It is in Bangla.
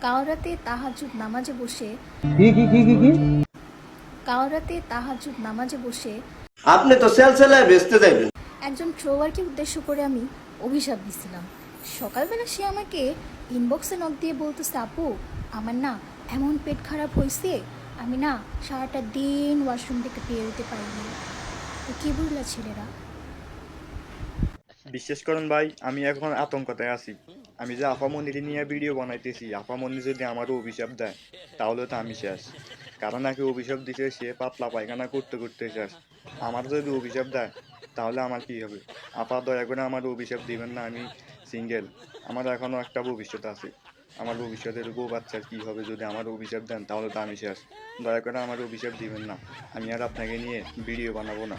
কাল রাতে তাহাজ্জুদ নামাজে বসে কি কাল রাতে তাহাজ্জুদ নামাজে বসে আপনি তো সেলসেলায় বেচতে যাবেন। একজন ট্রোয়ারকে উদ্দেশ্য করে আমি অভিশাপ দিছিলাম। সকালবেলা সে আমাকে ইনবক্সে নক দিয়ে বলতেছে, আপু আমার না এমন পেট খারাপ হয়েছে, আমি না সারাটা দিন ওয়াশরুম থেকে বেরোতে পারিনি। তো কী বললা ছেলেরা? বিশ্বাস করুন ভাই, আমি এখন আতঙ্কতে আছি। আমি যে আপামনিকে নিয়ে ভিডিও বানাইতেছি, আপামনি যদি আমারও অভিশাপ দেয় তাহলে তো আমি শেষ। কারণ নাকি অভিশাপ দিছে সে পাতলা পায়খানা করতে করতে শেষ। আমার যদি অভিশাপ দেয় তাহলে আমার কি হবে? আপা দয়া করে আমার অভিশাপ দিবেন না, আমি সিঙ্গেল। আমার এখনো একটা ভবিষ্যৎ আছে। আমার ভবিষ্যতের বউ বাচ্চার কি হবে যদি আমার অভিশাপ দেন তাহলে তো আমি শেষ। দয়া করে আমার অভিশাপ দিবেন না, আমি আর আপনাকে নিয়ে ভিডিও বানাবো না।